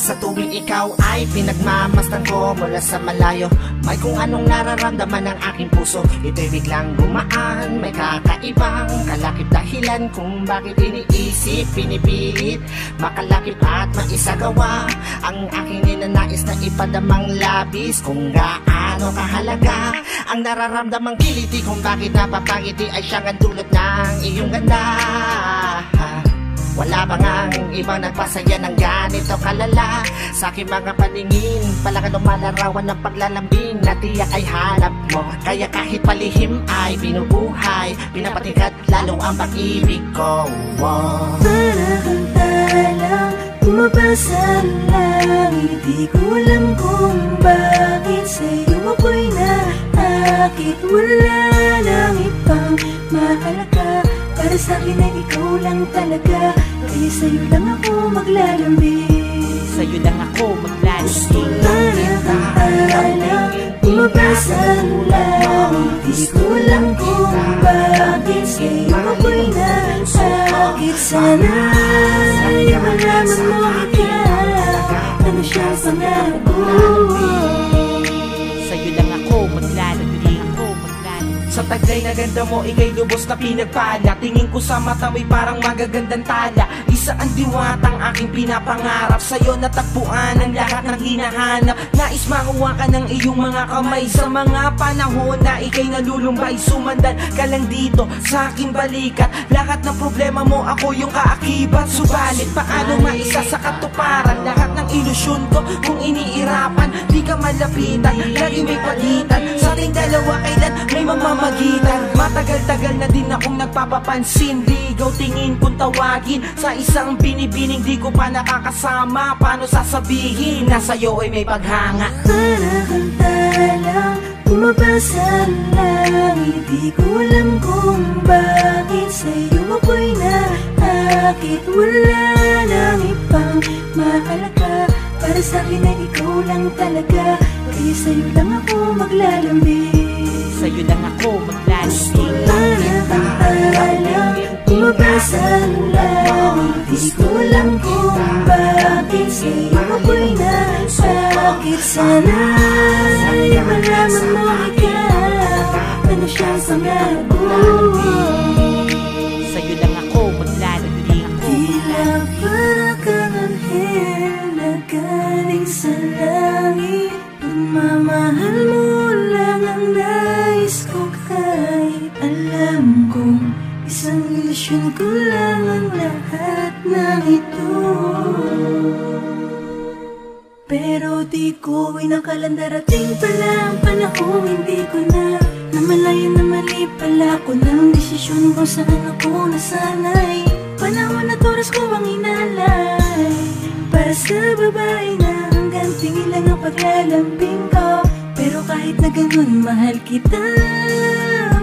Sa tuwing ikaw ay pinagmamasdan ko mula sa malayo, may kung anong nararamdaman ng aking puso. Ito'y biglang gumaan, may kakaibang kalakip dahilan kung bakit iniisip, pinipilit makalakip at maisagawa ang aking ninanais na ipadamang labis. Kung gaano kahalaga ang nararamdamang kiliti, kung bakit napapangiti ay siyang ang dulot ng iyong ganda. Wala bang ang ibang nagpasaya ng ganito kalala? Sa aking mga paningin, palakan lumalarawan ng paglalambing na tiyak ay hanap mo. Kaya kahit palihim ay binubuhay, pinapatingkat lalo ang pag-ibig ko. Para kang talang bumabasa ang langit, di ko alam kung bakit sa'yo ako'y naakit. Wala nang ibang mahalaga, para sa'kin ay ikaw lang talaga. Kaya sa'yo lang ako maglalambing, sa'yo lang ako maglalambing. Para kang talang bumabasa ang langit, di ko alam kung bakit sa'yo ako'y naakit. Sana ay malaman mo ikaw, ano siyang pangarap ko. Sa'yo lang ako maglalambing. Sa taglay na ganda mo, ika'y lubos na pinagpala. Tingin ko sa mata mo'y parang magagandang tala. Isa ang diwatang aking pinapangarap, sa'yo natagpuan ang lahat ng hinahanap. Nais makuha ka ng iyong mga kamay sa mga panahon na ika'y nalulumbay. Sumandan ka lang dito sa aking balikat, lahat ng problema mo ako yung kaakibat. Subalit paano maisa sa katuparan lahat ng ilusyon ko kung iniirapan? Di ka malapitan, lagi may pagitan sa ating dalawa, kailan may mamamagitan. Matagal-tagal na din akong nagpapapansin, ligaw tingin kung tawagin sa isang binibining di ko pa nakakasama. Paano sasabihin na sa'yo ay may paghanga? Para kang talang bumabasa ang langit, di ko alam kung bakit sa'yo ako'y naakit. Wala nang ibang mahalaga, para sa'kin ay ikaw lang talaga. Kaya sa'yo lang ako maglalambing, sa'yo lang ako maglalambing. Para kang talang bumabasa ang langit, di ko alam kung bakit sa'yo ako'y naakit. Sana ay malaman mo ikaw, ano siyang pangarap ko. Sa'yo lang ako maglalambing. Tila para kang anghel na galing sa langit, pagmamahal mo lang ang nais ko. Kahit alam kong isang ilusyon ko lang ang lahat ng ito, pero di ko inakalang darating pala ang panahon. Hindi ko na namalayan na mali pala ko ng desisyon kung saan ako nasanay. Panahon at oras ko ang inalay para sa babae na hanggang tingin lang ang paglalambing ko. Pero kahit na ganun, mahal kita,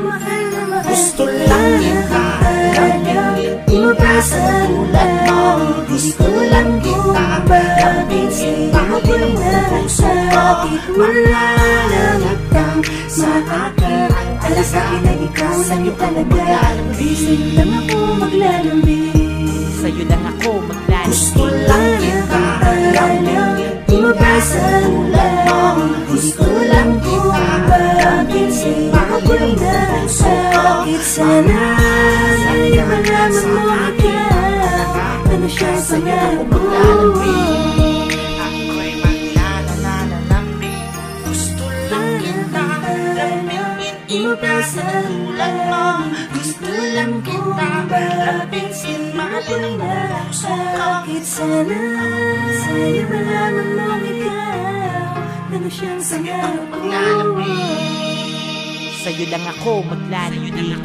mahal na mahal Gusto kita. lang kita lambingin, bumabasa ang langit, di ko lang kung bakit sa'yo ako'y nasakit. Wala nang ibang maakit, para sa'kin ay ikaw lang talaga. Kaya sa'yo lang ako maglalambing, sa'yo lang ako maglalambing. Gusto lang kita lambingin, bumabasa ang langit, di ko lang kung bakit sa'yo ako'y nasakit. Sana ay malaman mo ikaw, ano siyang pangarap ko. Ako'y maglalalambing. Gusto lang kita lambingin, ipagkatulad mo. Gusto lang kita lambingin, mahalin mo puso ko. Sana sa'yo malaman mo ikaw, ano siyang pangarap ko. Sa'yo lang ako maglalambing.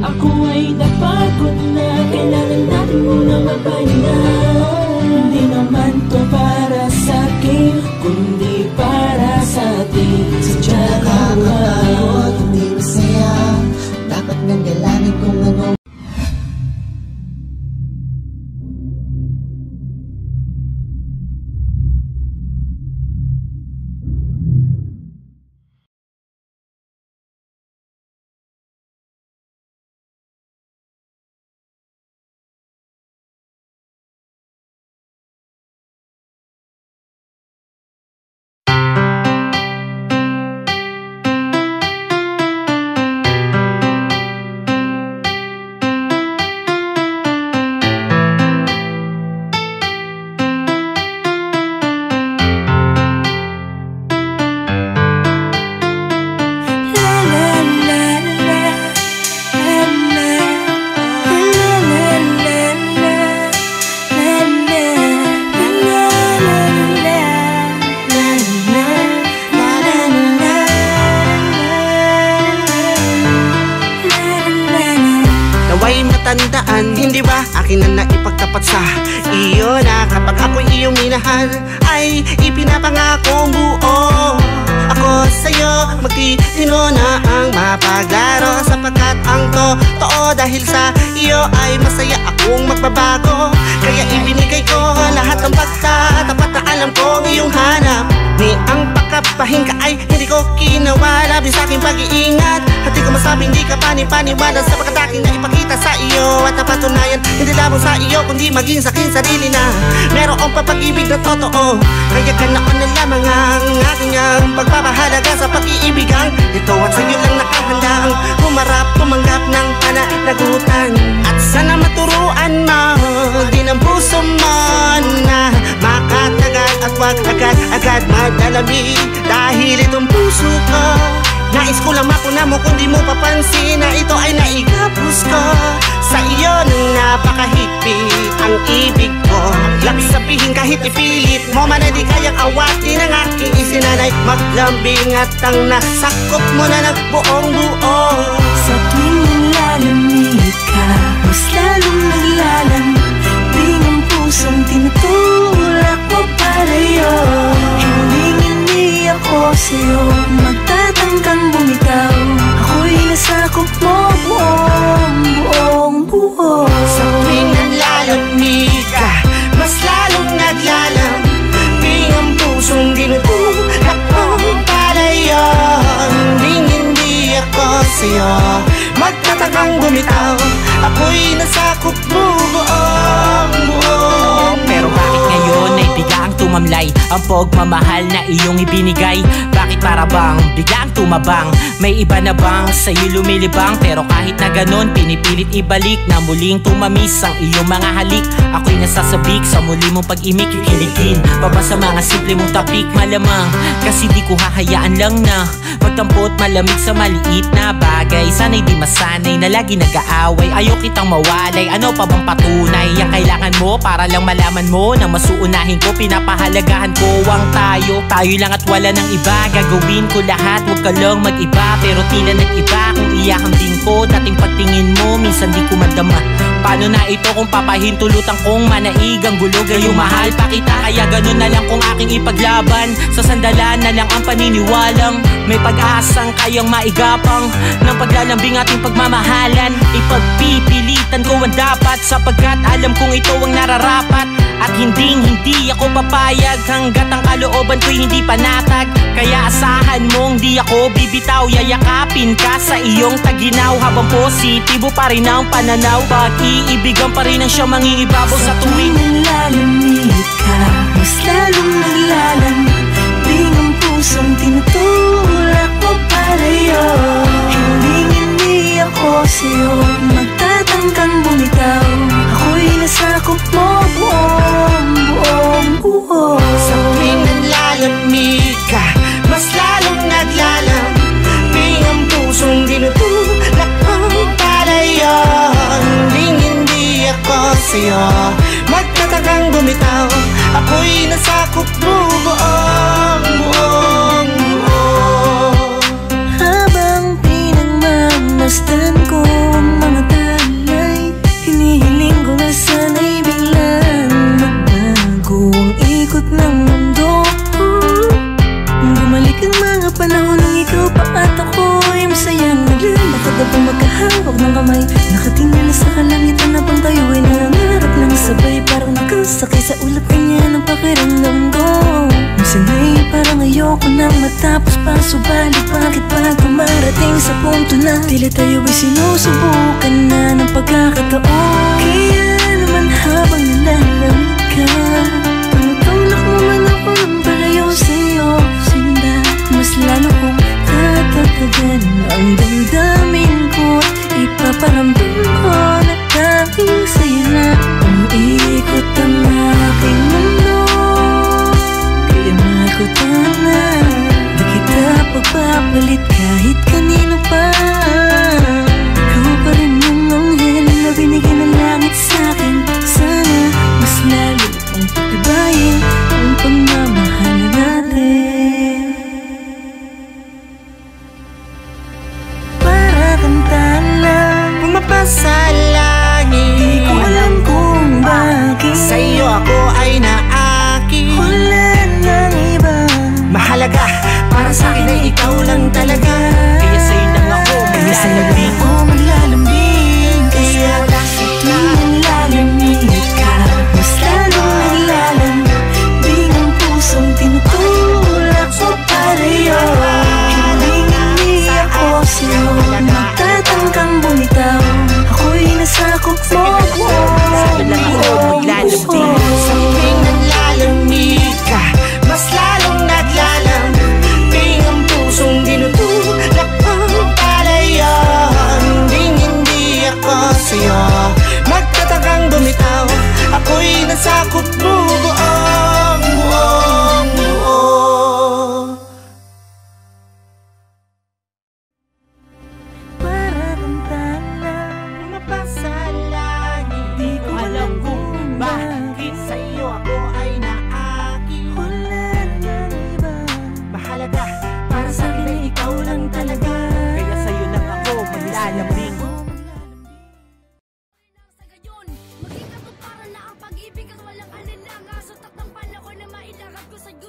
Ako ay napagod na, kailangan natin muna magpahinga. Hindi naman to para sa akin, kundi para sa atin. Sadya Nakakapagod, hindi masaya, dapat nang galanin kung ano. tandaan, hindi ba akin na naipagtapat sa iyo na kapag ako'y iyong minahal ay ipinapangakong buo ako sa'yo. Magtitino na ang mapaglaro sapagkat ang totoo dahil sa iyo ay masaya akong magbabago. Kaya ibinigay ko lahat ng pagtatapat na alam kong iyong hanap. Ni ang pagkapahinga ay hindi ko kinawa. Labi sa aking pag-iingat at di ko masabing di ka panipaniwala sapagkat aking naipakita sa iyo at napatunayan hindi lamang sa iyo kundi maging sa aking sarili na merong papag-ibig na totoo. Kaya ganoon na lamang ang aking pagpapahalaga sa pag-iibigan ito at sa iyo lang nakahandang humarap, tumanggap ng pananagutan. At sana maturuan mo din ang puso mo na makatagal at wag agad-agad maglalamig dahil itong puso ko nais ko lang mapuna mo kung di mo papansin na ito ay naigapos ko sa iyo nang napakahigpit ang ibig ko. Lang sabihin kahit ipilit mo man ay di kayang awatin ang aking isinanay. Maglambing at ang nasakop mo na ng buong buo. Sa tuwing nilalamig ka, mas lalong naglalambing ang pusong tinutulak mo palayo. Hindi ako sa'yo magtatangkang bumitaw. Ako'y nasakop mo buong buo. Sa tuwing nalalamig ka, mas lalong naglalambing ang pusong tinutulak mo palayo. Hindi ako sa'yo magtatangkang bumitaw. Ako'y nasakop mo buong. Pero bakit ngayon ay biglang tumamlay ang pagmamahal na iyong ibinigay? Bakit para bang biglang tumabang? May iba na bang sa'yo lumilibang? Pero kahit na ganon pinipilit ibalik na muling tumamis ang iyong mga halik. Ako'y nasasabik sa muli mong pag-imik. Kikiligin pa ba sa mga simple mong tapik? Malamang kasi di ko hahayaan lang na magtampot malamig sa maliit na bagay. Sana'y di masanay na lagi nag-aaway. Ayaw kitang mawalay, ano pa bang patunay? Ang kailangan mo para lang malaman mo na masuunahin ko, pinapahalagahan ko ang tayo. Tayo lang at wala ng iba. Gagawin ko lahat, huwag ka lang mag-iba. Pero tila nag-iba kung iyahambing ko. Dating pagtingin mo, minsan di ko madama. Paano na ito kung papahintulutan kong manaig ang gulo? Gayong mahal pa kita, kaya ganun na lang kung aking ipaglaban. Sa sandalan na lang ang paniniwalang may pag-asang kayang maigapang ng paglalambing ating pagmamahalan. Ipagpipilitan ko ang dapat sapagkat alam kong ito ang nararapat. At hindi ako papayag hanggat ang kalooban ko'y hindi panatag. Kaya asahan mong di ako bibitaw. Yayakapin ka sa iyong taginaw habang positibo pa rin ang pananaw. Pag-iibigan pa rin ang siyang mangingibabaw sa tuwing nalalamig ka, mas lalong naglalambing ang pusong tinutulak mo palayo. Hindi ako sa'yo magtatangkang bumitaw. Ako'y nasakop mo buong buo. Sa tuwing nalalamig ka, mas lalong naglalambing ang pusong tinutulak mo palayo. Hindi ako sa'yo magtatangkang bumitaw. Ako'y nasakop mo buong buo. Habang pinagmamasdan ko ang mga talay, hinihiling ko na sana'y biglang magbago ang ikot ng mundo. Bumalik ang mga panahon nang ikaw pa at ako'y masayang naglalakad habang magkahawak ng kamay. Nakatingala sa kalangitan habang tayo ay nangarap ng sabay. Parang nakasakay sa ulap kanya ng pakiramdam ko. Minsan ay parang ayoko nang matapos pa. Subalit bakit ba dumarating sa punto na tila tayo ay sinusubukan na ng pagkakataon? Kaya naman habang nalalamig ka, tumutulak mo man ako ng palayo sa'yo. Sinda, mas lalo kong tatatagan ang damdamin ko. Ipaparamdam ko na tanging sa'yo na ang ikot ang aking mundo. Kaya magutan na di kita pagpapalit kahit kanino pa. Ikaw pa rin yung anghel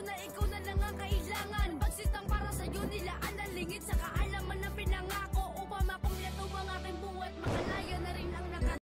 na ikaw na lang ang kailangan. Pagsitang para sa'yo nilaan ang lingid sa kaalaman na pinangako. Upang makumpleto ang aking buhat, makalaya na rin ang nakat.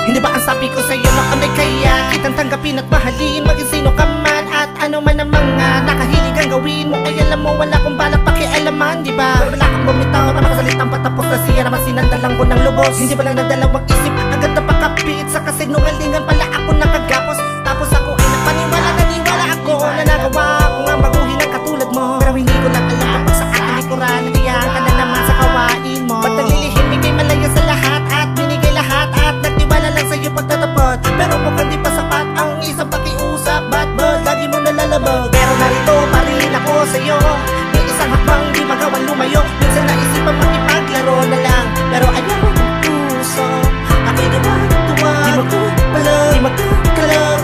Hindi ba ang sabi ko sa'yo na kami kaya kitang tanggapin at mahalin, maging sino ka man at ano man ang mga nakahilig ang gawin mo. Ay alam mo wala kong balak pakialaman, di ba? Wala kang bumitaw na makasalitang patapos na siya naman sinandalang ko ng lubos. Hindi ba lang nagdalawang isip agad na pakapit sa kasinungalingan pala ako nakagapos. Tapos ako ay naniwala ako na nagawa ko nga baguhin ang katulad mo. Pero hindi ko lang alam kapag sa aking likuran naiyan ka na naman sa kawain mo. Ba't naglilihim ikay malaya sa lahat at binigay lahat at nagtiwala lang sa'yo pagtatapot. Pero mukhang di pa sapat ang isang pakiusap. Ba't ba lagi mo nalalabag? Pero narito pa rin ako sa'yo, may isang hakbang di magawang lumayo. Minsan naisipan makipaglaro na lang, pero ayaw ng puso. Ako'y di magtuwa, di magkapalag, di magkakalab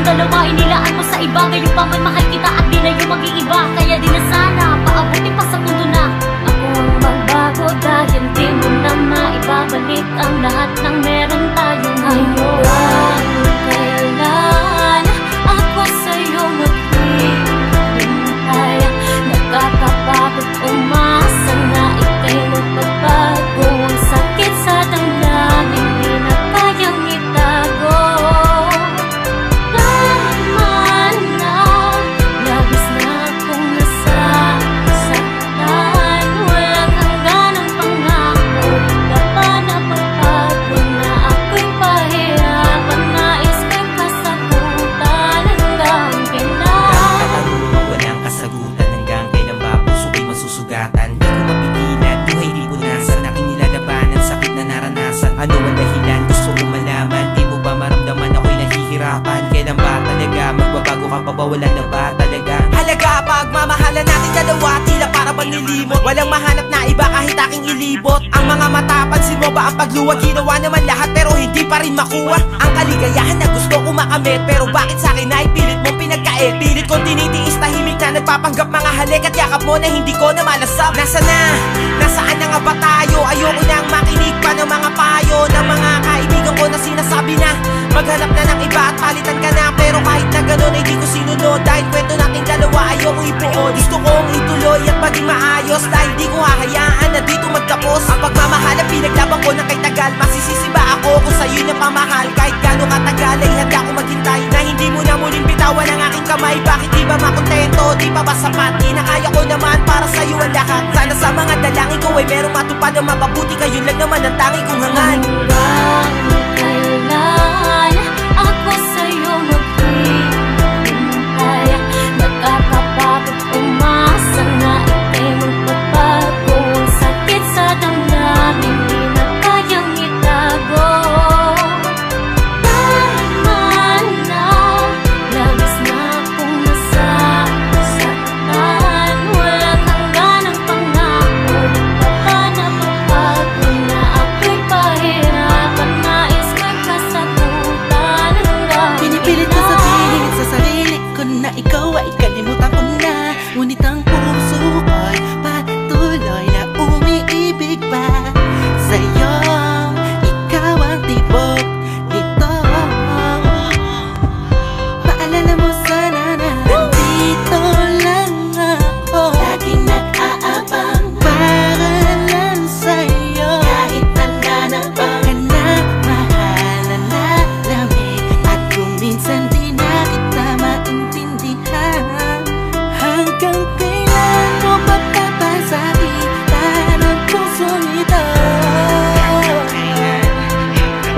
tayong dalawa, inilaan mo sa iba. Ngayon pa man mahal kita at di na yung mag-iiba. Kaya di na sana, paabutin pa sa mundo na ako ang magbago. Dahil di mo na maibabalik ang lahat ng meron tayo ngayon. Kailan ako sa'yo maghihintay? Nakakapagod umasa na ika'y magbabago. Ang sakit sa damdamin, di na kayang itago. Laman na, labis na akong nasasaktan. Walang hanggan ang pangako, di pa napagbago na ako'y pahirapan. Nais ko'y kasagutan hanggang kailan. Walang kasagutan hanggang kailan ba puso ko'y masusugatan. Di ko mapigilan, buhay di unasan, aking nilalabanan, sakit na naranasan. Ano ang dahilan? Gusto ko malaman. Di mo ba maramdaman ako'y nahihirapan? Kailan ba talaga magbabago ka pa ba? Wala na ba talaga halaga? Pagmamahalan natin dalawa, tila para bang nilimot. Walang mahanap na iba kahit aking ilibot. Ang mga mata, pansin mo ba ang pagluwag? Ginawa naman lahat pero hindi pa rin makuha ang kaligayahan na gusto ko makamit. Pero bakit sa'kin ay pilit mong pinagkait? Pilit kong tinitiis, tahimik na nagpapanggap mga halik at yakap mo na hindi ko na malasap. Nasaan na nga ba tayo? Ayoko nang makinig pa ng mga payo ng mga kaibigan ko na sinasabi na maghanap na ng iba at palitan ka na. Pero kahit na ganun ay di ko sinunod, dahil kwento nating dalawa ayoko ibuod. Gusto kong ituloy at maging maayos, dahil di ko hahayaan na dito magtapos ang pagmamahal na pinaglaban ko ng kay tagal. Masisisi ba ako kung sa'yo na pamahal? Kahit gano'ng katagal ay handa ko maghintay na hindi mo na muling bitawan ang aking kamay. Bakit di ba makontento? Di pa ba sapat? Di na kaya ko naman para sa'yo ang lahat. Sana sa mga dalangin ko ay merong matupad na mapabuti. Kayo lang naman ang tangi kong hangan. Kailan ako sa'yo maghihintay? Nakakapagod umasa na ika'y magbabago. Ang sakit sa damdamin, di na kayang itago. Laman na, labis na akong nasasaktan. Walang hanggan ang pangako, di pa ba napagbago na ako'y pahirapan. Nais ko'y kasagutan hanggang Pinipilit ko sabihin sa sarili ko na ikaw ay kalimutan ko na. Ngunit ang puso ko'y patuloy na umiibig pa sa'yo. Ikaw ang tibok nito. Paalala mo sana na nandito lang ako, laging nag-aabang para lang sa'yo. Kahit nanganap ka na mahal na lalamig, at kung minsan di na kita maintindihan. Hanggang kailan mo papapasakitan ang pusong ito?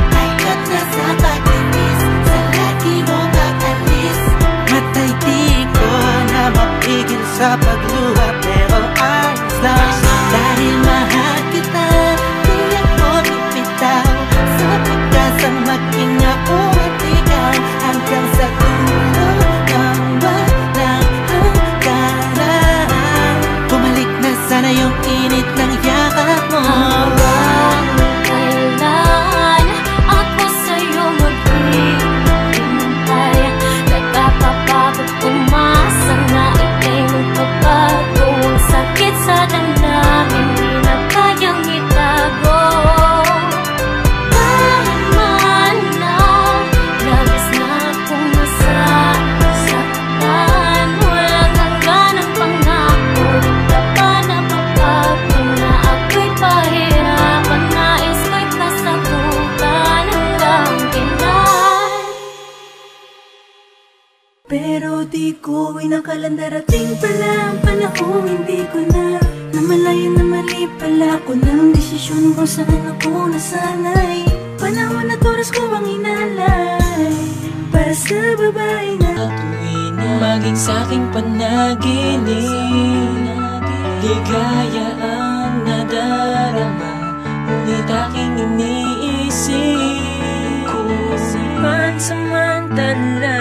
Kahit nasa pagtitis, sa lagi mo pag-alis, matay di ko na mapigil sa pagluha. Pero ayos lang, dahil mahal kita, di ako bibitaw sa pagkasang maging ako at ikaw. Hanggang sa dulo ng walang hangganan, bumalik na sana yung init ng yakap mo. kailan ako sa'yo maghihintay? Nakakapagod umasa na ika'y magbabago. Ang sakit sa damdamin, di na kayang itago. Laman na, labis na akong nasasaktan. Walang hanggan ang pangako, di pa ba napagbago na ako'y pahirapan. Nais ko'y kasagutan hanggang kailan. Pero di ko inakalang darating pala ang panahong hindi ko na namalayan na mali pala ako ng desisyon kung saan ako nasanay. Panahon at oras ko ang inalay para sa babae na Tuwing maging sa'king panaginip, ligaya ang nadarama, ngunit aking iniisip kung pansamantala